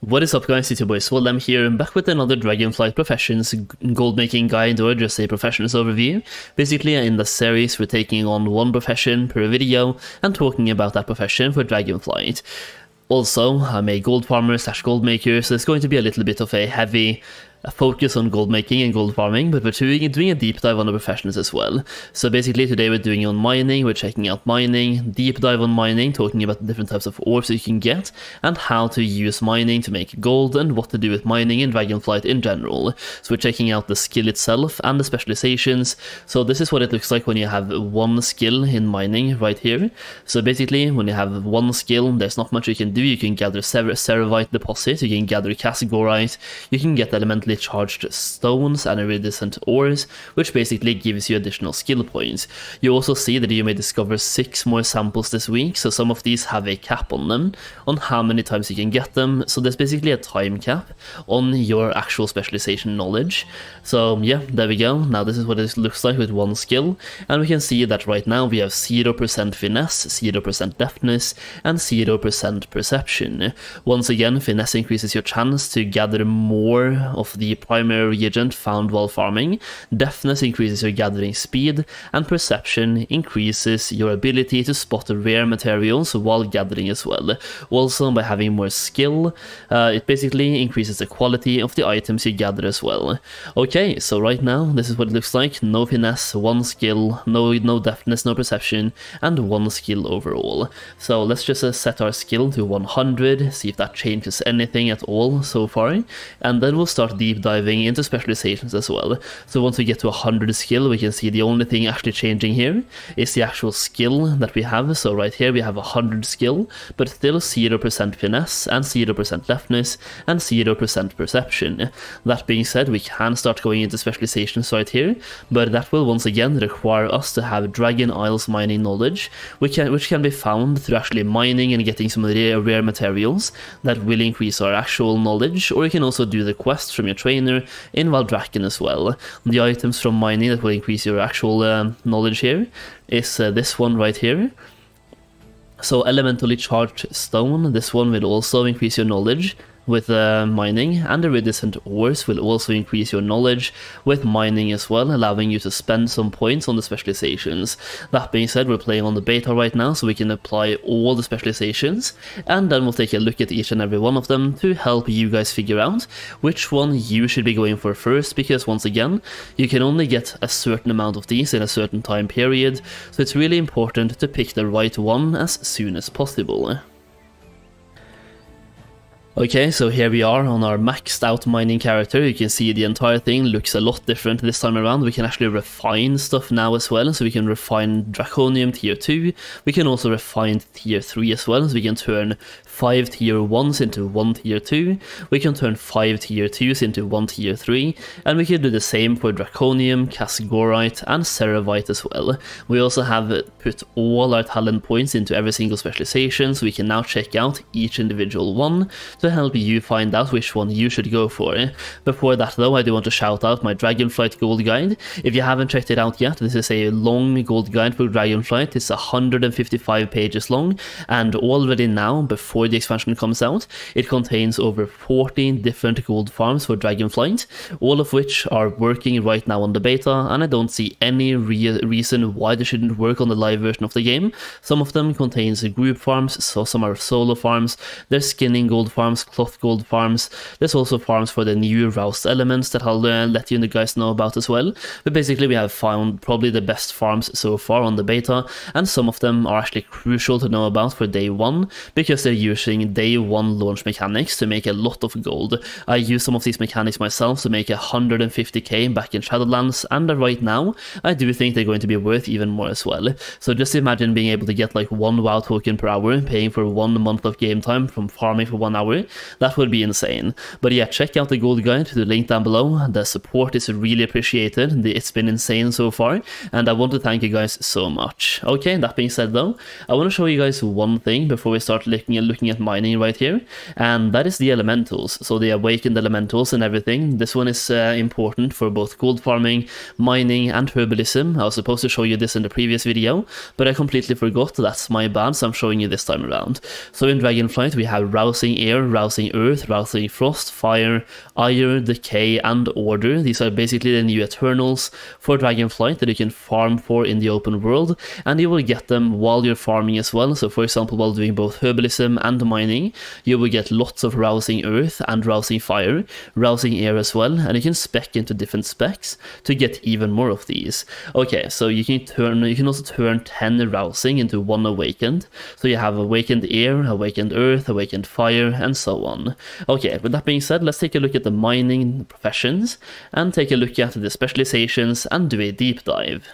What is up guys, it's your boy Solheim here, back with another Dragonflight Professions Goldmaking Guide, or just a Professions overview. Basically in the series we're taking on one profession per video and talking about that profession for Dragonflight. Also, I'm a gold farmer / gold maker, so it's going to be a little bit of a heavy focus on gold making and gold farming, but we're doing a deep dive on the professions as well. So basically today we're doing on mining, we're checking out mining, deep dive on mining, talking about the different types of ores you can get, and how to use mining to make gold, and what to do with mining in Dragonflight in general. So we're checking out the skill itself and the specializations. So this is what it looks like when you have one skill in mining right here. So basically when you have one skill, there's not much you can do. You can gather ceravite deposit, you can gather casgorite, you can get elementally charged stones and iridescent ores, which basically gives you additional skill points. You also see that you may discover 6 more samples this week, so some of these have a cap on them, on how many times you can get them, so there's basically a time cap on your actual specialization knowledge. So yeah, there we go. Now this is what it looks like with one skill, and we can see that right now we have 0% finesse, 0% deftness, and 0% perception. Once again, finesse increases your chance to gather more of the primary reagent found while farming, deftness increases your gathering speed, and perception increases your ability to spot rare materials while gathering as well. Also, by having more skill, it basically increases the quality of the items you gather as well. Okay, so right now this is what it looks like. No finesse, one skill, no deftness, no perception, and one skill overall. So let's just set our skill to 100, see if that changes anything at all so far, and then we'll start deep diving into specializations as well. So once we get to 100 skill, we can see the only thing actually changing here is the actual skill that we have. So right here we have 100 skill, but still 0% finesse and 0% deftness and 0% perception. That being said, we can start going into specializations right here, but that will once again require us to have Dragon Isles mining knowledge, which can be found through actually mining and getting some rare materials that will increase our actual knowledge, or you can also do the quests from your trainer in Valdraken as well. The items from mining that will increase your actual knowledge here is this one right here. So elementally charged stone, this one will also increase your knowledge with mining, and the iridescent ores will also increase your knowledge with mining as well, allowing you to spend some points on the specializations. That being said, we're playing on the beta right now, so we can apply all the specializations, and then we'll take a look at each and every one of them to help you guys figure out which one you should be going for first, because once again, you can only get a certain amount of these in a certain time period, so it's really important to pick the right one as soon as possible. Okay, so here we are on our maxed out mining character. You can see the entire thing looks a lot different this time around. We can actually refine stuff now as well, so we can refine Draconium tier 2, we can also refine tier 3 as well, so we can turn 5 tier 1s into 1 tier 2, we can turn 5 tier 2s into 1 tier 3, and we can do the same for Draconium, casgorite, and ceravite as well. We also have put all our talent points into every single specialization, so we can now check out each individual one to help you find out which one you should go for. Before that though, I do want to shout out my Dragonflight Gold Guide. If you haven't checked it out yet, this is a long gold guide for Dragonflight. It's 155 pages long, and already now, before the expansion comes out, it contains over 14 different gold farms for Dragonflight, all of which are working right now on the beta, and I don't see any reason why they shouldn't work on the live version of the game. Some of them contains group farms, so some are solo farms, there's skinning gold farms, cloth gold farms, there's also farms for the new roused elements that I'll let you guys know about as well. But basically we have found probably the best farms so far on the beta, and some of them are actually crucial to know about for day 1, because they're using day 1 launch mechanics to make a lot of gold. I use some of these mechanics myself to make 150k back in Shadowlands, and right now I do think they're going to be worth even more as well. So just imagine being able to get like 1 WoW token per hour, paying for 1 month of game time from farming for 1 hour. That would be insane. But yeah, check out the gold guide to the link down below. The support is really appreciated. It's been insane so far, and I want to thank you guys so much. Okay, that being said though, I want to show you guys one thing before we start looking at mining right here, and that is the elementals. So the awakened elementals and everything. This one is important for both gold farming, mining, and herbalism. I was supposed to show you this in the previous video, but I completely forgot. That's my bad, so I'm showing you this time around. So in Dragonflight we have rousing air, rousing earth, rousing frost, fire, ire, decay, and order. These are basically the new Eternals for Dragonflight that you can farm for in the open world, and you will get them while you're farming as well. So for example, while doing both herbalism and mining, you will get lots of rousing earth and rousing fire, rousing air as well, and you can spec into different specs to get even more of these. Okay, so you can also turn 10 rousing into 1 awakened. So you have awakened air, awakened earth, awakened fire, and so on. Okay, with that being said, let's take a look at the mining professions and take a look at the specializations and do a deep dive.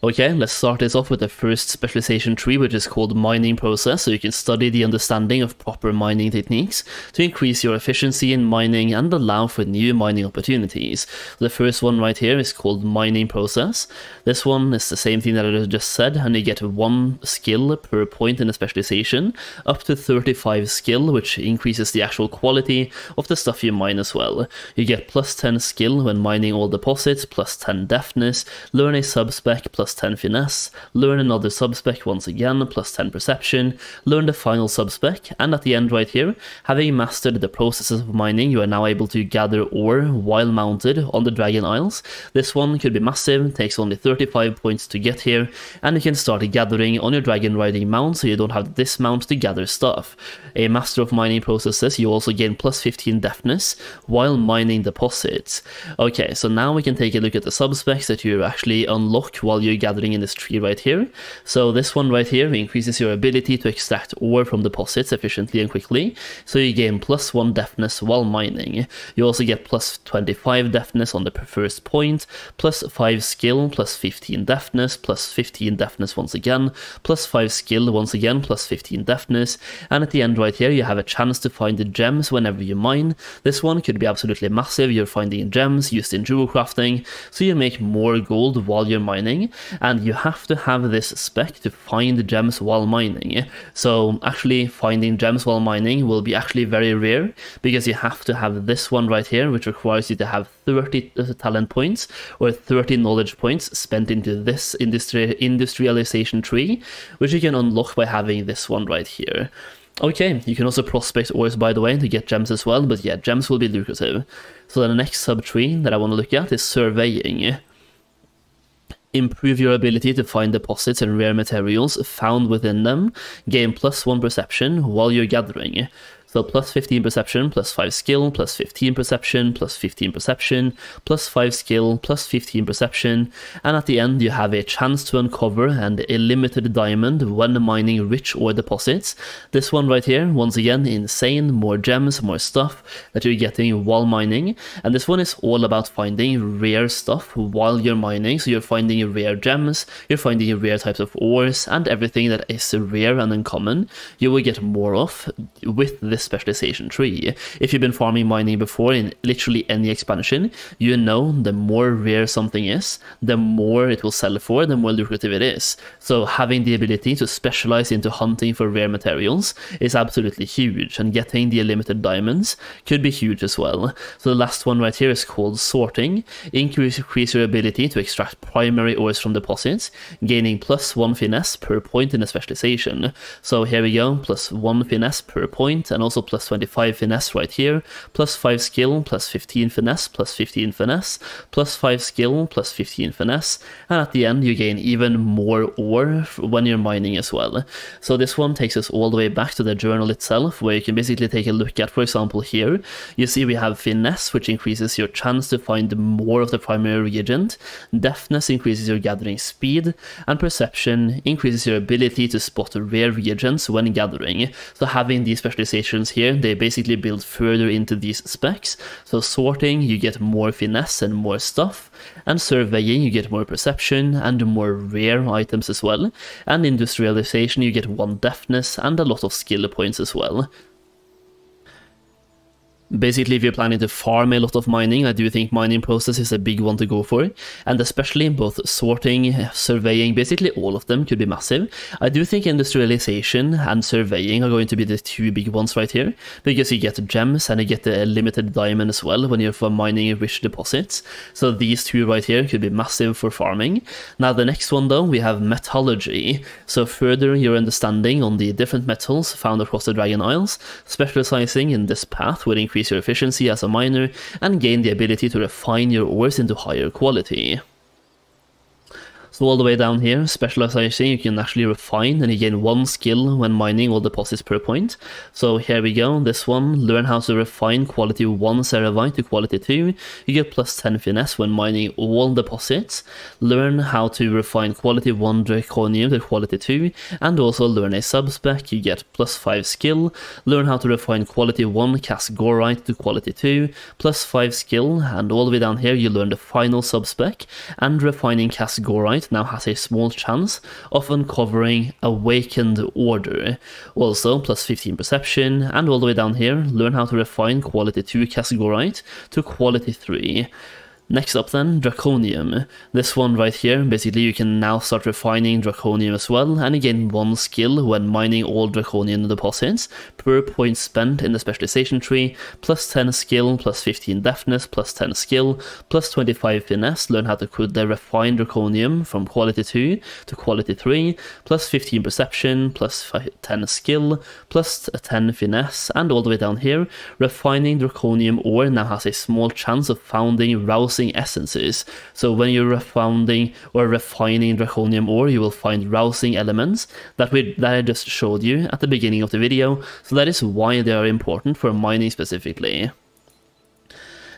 Okay, let's start this off with the first specialization tree, which is called mining process, so you can study the understanding of proper mining techniques to increase your efficiency in mining and allow for new mining opportunities. The first one right here is called mining process. This one is the same thing that I just said, and you get 1 skill per point in a specialization, up to 35 skill, which increases the actual quality of the stuff you mine as well. You get plus 10 skill when mining all deposits, plus 10 deftness, learn a subspec, plus 10 finesse, learn another subspec once again, plus 10 perception, learn the final subspec, and at the end right here, having mastered the processes of mining, you are now able to gather ore while mounted on the Dragon Isles. This one could be massive, takes only 35 points to get here, and you can start gathering on your dragon riding mount so you don't have to dismount to gather stuff. A master of mining processes, you also gain plus 15 deftness while mining deposits. Okay, so now we can take a look at the subspecs that you actually unlock while you're gathering in this tree right here. So this one right here increases your ability to extract ore from deposits efficiently and quickly, so you gain plus 1 deftness while mining. You also get plus 25 deftness on the first point, plus 5 skill, plus 15 deftness, plus 15 deftness once again, plus 5 skill once again, plus 15 deftness, and at the end right here you have a chance to find the gems whenever you mine. This one could be absolutely massive. You're finding gems used in jewel crafting, so you make more gold while you're mining, and you have to have this spec to find gems while mining. So actually finding gems while mining will be actually very rare, because you have to have this one right here, which requires you to have 30 talent points or 30 knowledge points spent into this industrialization tree, which you can unlock by having this one right here. Okay, you can also prospect ores, by the way, to get gems as well, but yeah, gems will be lucrative. So the next subtree that I want to look at is surveying. Improve your ability to find deposits and rare materials found within them. Gain plus 1 perception while you're gathering. So plus 15 perception, plus 5 skill, plus 15 perception, plus 15 perception, plus 5 skill, plus 15 perception, and at the end you have a chance to uncover and a limited diamond when mining rich ore deposits. This one right here, once again, insane, more gems, more stuff that you're getting while mining, and this one is all about finding rare stuff while you're mining. So you're finding rare gems, you're finding rare types of ores, and everything that is rare and uncommon you will get more of with this specialization tree. If you've been farming mining before in literally any expansion, you know the more rare something is, the more it will sell for, the more lucrative it is. So having the ability to specialize into hunting for rare materials is absolutely huge, and getting the unlimited diamonds could be huge as well. So the last one right here is called sorting. Increase your ability to extract primary ores from deposits, gaining plus 1 finesse per point in a specialization. So here we go, plus 1 finesse per point, and also plus 25 finesse right here, plus 5 skill, plus 15 finesse, plus 15 finesse, plus 5 skill, plus 15 finesse, and at the end you gain even more ore when you're mining as well. So this one takes us all the way back to the journal itself, where you can basically take a look at, for example here, you see we have finesse, which increases your chance to find more of the primary reagent, deftness increases your gathering speed, and perception increases your ability to spot rare reagents when gathering. So having these specializations here, they basically build further into these specs. So sorting, you get more finesse and more stuff, and surveying, you get more perception and more rare items as well, and industrialization, you get 1 deftness and a lot of skill points as well. Basically, if you're planning to farm a lot of mining, I do think mining process is a big one to go for, and especially both sorting, surveying, basically all of them could be massive. I do think industrialization and surveying are going to be the two big ones right here, because you get gems and you get the limited diamond as well when you're for mining rich deposits. So these two right here could be massive for farming. Now the next one though, we have metallurgy. So further your understanding on the different metals found across the Dragon Isles, specializing in this path will increase your efficiency as a miner and gain the ability to refine your ores into higher quality. So all the way down here, specialization, you can actually refine and you gain 1 skill when mining all deposits per point. So here we go, this one, learn how to refine quality 1 ceravite to quality 2. You get plus 10 finesse when mining all deposits. Learn how to refine quality 1 draconium to quality 2, and also learn a sub-spec, you get plus 5 skill. Learn how to refine quality 1 casgorite to quality 2, plus 5 skill, and all the way down here you learn the final sub-spec, and refining casgorite now has a small chance of uncovering awakened order. Also plus 15 perception, and all the way down here learn how to refine quality 2 casgorite to quality 3. Next up then, Draconium. This one right here, basically you can now start refining Draconium as well, and you gain 1 skill when mining all Draconium deposits per point spent in the specialization tree, plus 10 skill, plus 15 deftness, plus 10 skill, plus 25 finesse, learn how to put the refined Draconium from quality 2 to quality 3, plus 15 perception, plus 10 skill, plus 10 finesse, and all the way down here, refining Draconium ore now has a small chance of founding rousing essences. So when you're refining draconium ore, you will find rousing elements that I just showed you at the beginning of the video, so that is why they are important for mining specifically.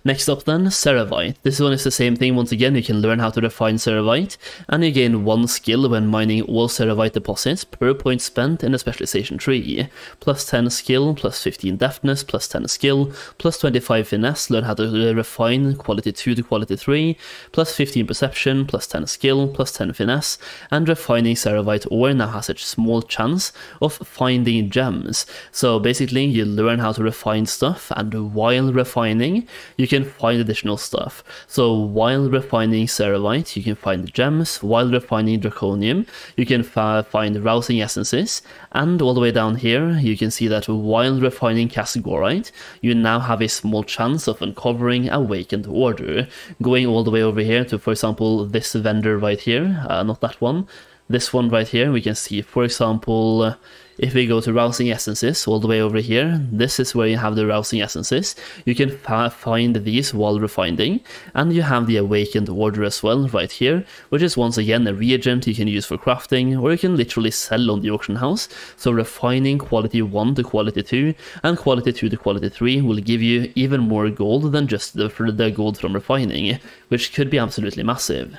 Next up then, ceravite. This one is the same thing once again, you can learn how to refine ceravite, and you gain 1 skill when mining all ceravite deposits per point spent in the specialization tree. Plus 10 skill, plus 15 deftness, plus 10 skill, plus 25 finesse, learn how to refine quality 2 to quality 3, plus 15 perception, plus 10 skill, plus 10 finesse, and refining ceravite ore now has a small chance of finding gems. So basically you learn how to refine stuff, and while refining, you can find additional stuff. So while refining ceravite, you can find gems. While refining draconium, you can find rousing essences. And all the way down here, you can see that while refining casgorite, you now have a small chance of uncovering awakened order. Going all the way over here to, for example, this vendor right here, not that one. This one right here, we can see, for example, if we go to rousing essences all the way over here, this is where you have the rousing essences. You can find these while refining, and you have the awakened order as well right here, which is once again a reagent you can use for crafting, or you can literally sell on the auction house. So refining quality 1 to quality 2 and quality 2 to quality 3 will give you even more gold than just the gold from refining, which could be absolutely massive.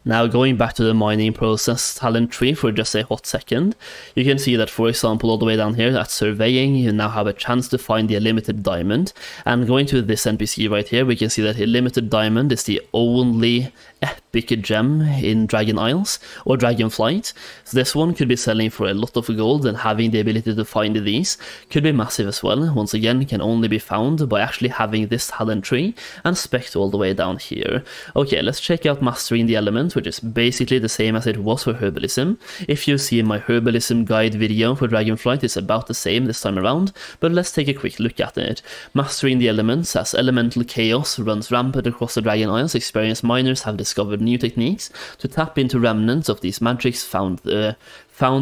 Now going back to the mining process talent tree for just a hot second, you can see that, for example, all the way down here at surveying, you now have a chance to find the illimited diamond. And going to this NPC right here, we can see that illimited diamond is the only epic gem in Dragon Isles or Dragonflight. So this one could be selling for a lot of gold, and having the ability to find these could be massive as well. Once again, can only be found by actually having this talent tree and spec all the way down here. Okay, let's check out mastering the element, which is basically the same as it was for herbalism. If you see my herbalism guide video for Dragonflight, it's about the same this time around, but let's take a quick look at it. Mastering the elements, as elemental chaos runs rampant across the Dragon Isles, experienced miners have discovered new techniques to tap into remnants of these magics found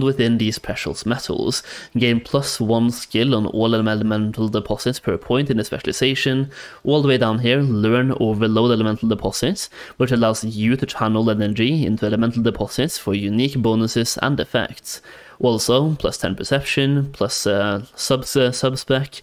within these precious metals. Gain +1 skill on all elemental deposits per point in the specialization. All the way down here, learn overload elemental deposits, which allows you to channel energy into elemental deposits for unique bonuses and effects. Also, +10 perception, plus sub-spec.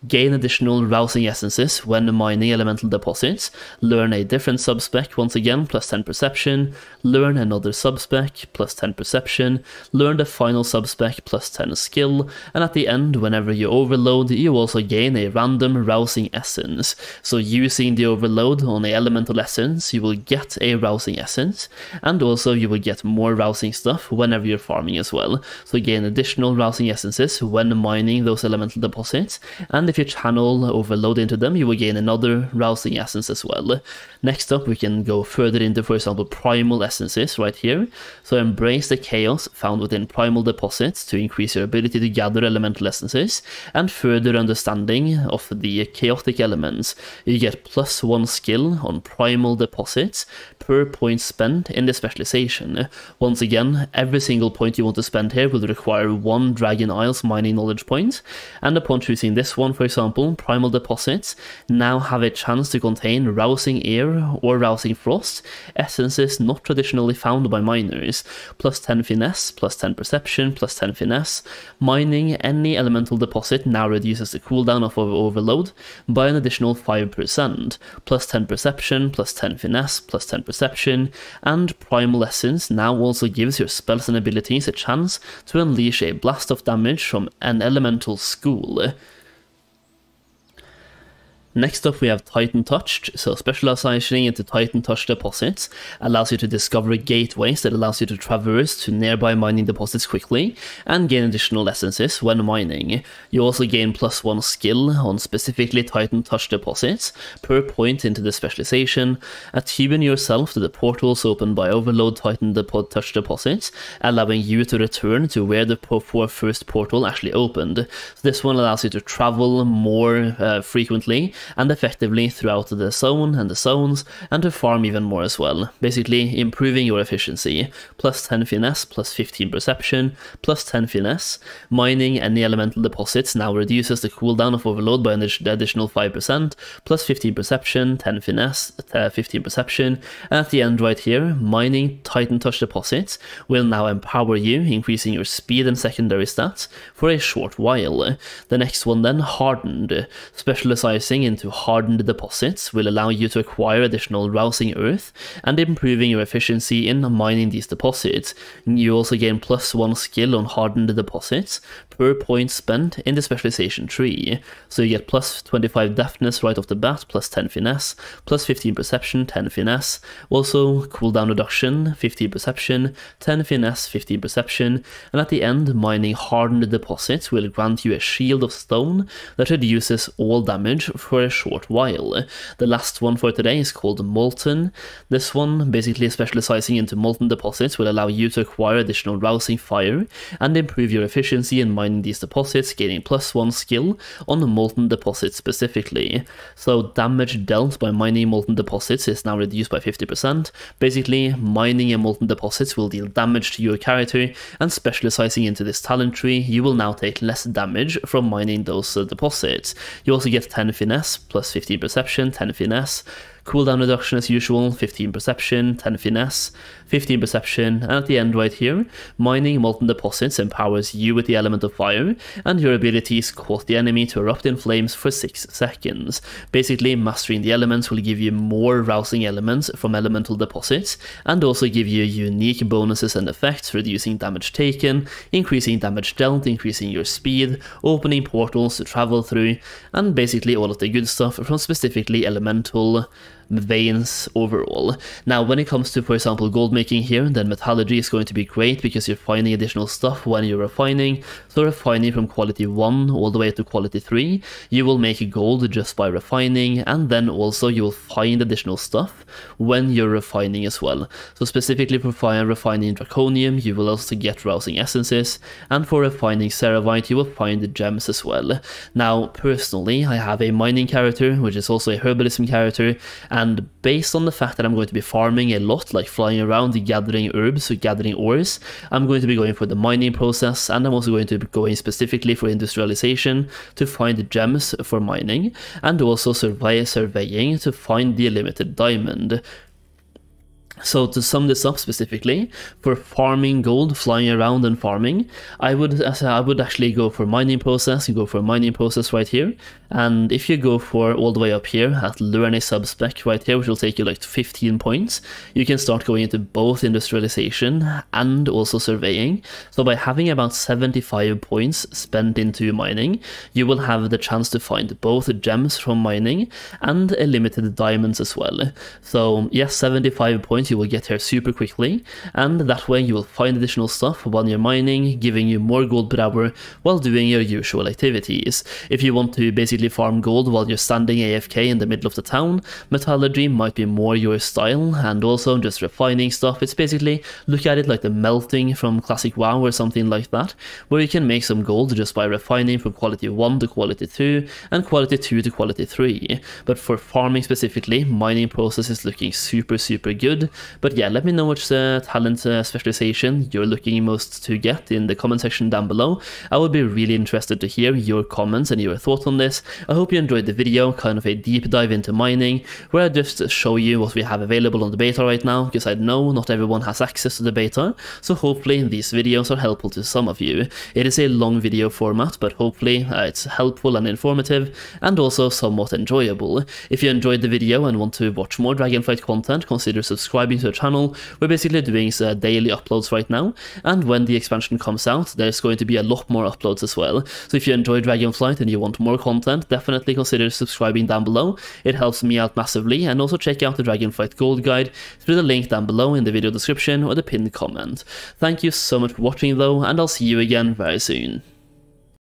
Gain additional rousing essences when mining elemental deposits. Learn a different sub-spec, once again, +10 perception. Learn another sub-spec, +10 perception. Learn the final sub-spec, +10 skill. And at the end, whenever you overload, you also gain a random rousing essence. So using the overload on a elemental essence, you will get a rousing essence. And also you will get more rousing stuff whenever you're farming as well. So gain additional rousing essences when mining those elemental deposits. And and if you channel overload into them, you will gain another rousing essence as well. Next up, we can go further into, for example, primal essences right here. So embrace the chaos found within primal deposits to increase your ability to gather elemental essences, and further understanding of the chaotic elements. You get +1 skill on primal deposits per point spent in the specialization. Once again, every single point you want to spend here will require 1 Dragon Isles mining knowledge point, and upon choosing this one, for example, primal deposits now have a chance to contain rousing air or rousing frost, essences not traditionally found by miners. +10 finesse, +10 perception, +10 finesse. Mining any elemental deposit now reduces the cooldown of overload by an additional 5%, +10 perception, +10 finesse, +10 perception, and primal essence now also gives your spells and abilities a chance to unleash a blast of damage from an elemental school. Next up, we have Titan Touched. So specializing into Titan Touched deposits allows you to discover gateways that allows you to traverse to nearby mining deposits quickly and gain additional essences when mining. You also gain +1 skill on specifically Titan Touched deposits per point into the specialization. Attune yourself to the portals opened by Overload Titan Touched deposits, allowing you to return to where the first portal actually opened. So this one allows you to travel more frequently and effectively throughout the zone and the zones, and to farm even more as well, basically improving your efficiency. +10 finesse, +15 perception, +10 finesse. Mining any elemental deposits now reduces the cooldown of overload by an additional 5%, +15 perception, 10 finesse, 15 perception, and at the end right here, mining Titan Touch deposits will now empower you, increasing your speed and secondary stats for a short while. The next one then, Hardened. Specializing into hardened deposits will allow you to acquire additional rousing earth and improving your efficiency in mining these deposits. You also gain +1 skill on hardened deposits per point spent in the specialization tree. So you get +25 deftness right off the bat, +10 finesse, +15 perception, 10 finesse. Also cooldown reduction, 15 perception, 10 finesse, 15 perception, and at the end, mining hardened deposits will grant you a shield of stone that reduces all damage for a short while. The last one for today is called Molten. This one, basically specializing into molten deposits, will allow you to acquire additional rousing fire and improve your efficiency in mining these deposits, gaining +1 skill on molten deposits specifically. So damage dealt by mining molten deposits is now reduced by 50%. Basically, mining a molten deposits will deal damage to your character, and specializing into this talent tree, you will now take less damage from mining those deposits. You also get 10 finesse, +15 perception, 10 finesse. Cooldown reduction as usual, 15 perception, 10 finesse, 15 perception, and at the end right here, mining molten deposits empowers you with the element of fire, and your abilities cause the enemy to erupt in flames for 6 seconds. Basically, mastering the elements will give you more rousing elements from elemental deposits, and also give you unique bonuses and effects, reducing damage taken, increasing damage dealt, increasing your speed, opening portals to travel through, and basically all of the good stuff from specifically elemental veins overall. Now, when it comes to, for example, gold making here, then metallurgy is going to be great because you're finding additional stuff when you're refining. So refining from quality 1 all the way to quality 3, you will make gold just by refining, and then also you will find additional stuff when you're refining as well. So specifically for refining draconium, you will also get rousing essences, and for refining ceravite, you will find the gems as well. Now, personally, I have a mining character, which is also a herbalism character, and based on the fact that I'm going to be farming a lot, like flying around gathering herbs or gathering ores, I'm going to be going for the mining process, and I'm also going to be going specifically for industrialization to find gems for mining, and also surveying to find the limited diamond. So to sum this up specifically, for farming gold, flying around and farming, I would actually go for mining process. You go for mining process right here, and if you go for all the way up here at learn a sub-spec right here, which will take you like 15 points, you can start going into both industrialization and also surveying. So by having about 75 points spent into mining, you will have the chance to find both gems from mining and limited diamonds as well. So yes, 75 points, you will get here super quickly, and that way you will find additional stuff while you're mining, giving you more gold per hour while doing your usual activities. If you want to basically farm gold while you're standing AFK in the middle of the town, metallurgy might be more your style, and also just refining stuff. It's basically, look at it like the melting from Classic WoW or something like that, where you can make some gold just by refining from quality 1 to quality 2 and quality 2 to quality 3. But for farming specifically, mining process is looking super good. But yeah, let me know which talent specialization you're looking most to get in the comment section down below. I would be really interested to hear your comments and your thoughts on this. I hope you enjoyed the video, kind of a deep dive into mining, where I just show you what we have available on the beta right now, because I know not everyone has access to the beta, so hopefully these videos are helpful to some of you. It is a long video format, but hopefully it's helpful and informative, and also somewhat enjoyable. If you enjoyed the video and want to watch more Dragonflight content, consider subscribing to the channel. We're basically doing daily uploads right now, and when the expansion comes out, there's going to be a lot more uploads as well. So if you enjoy Dragonflight and you want more content, definitely consider subscribing down below. It helps me out massively, and also check out the Dragonflight Gold Guide through the link down below in the video description or the pinned comment. Thank you so much for watching though, and I'll see you again very soon.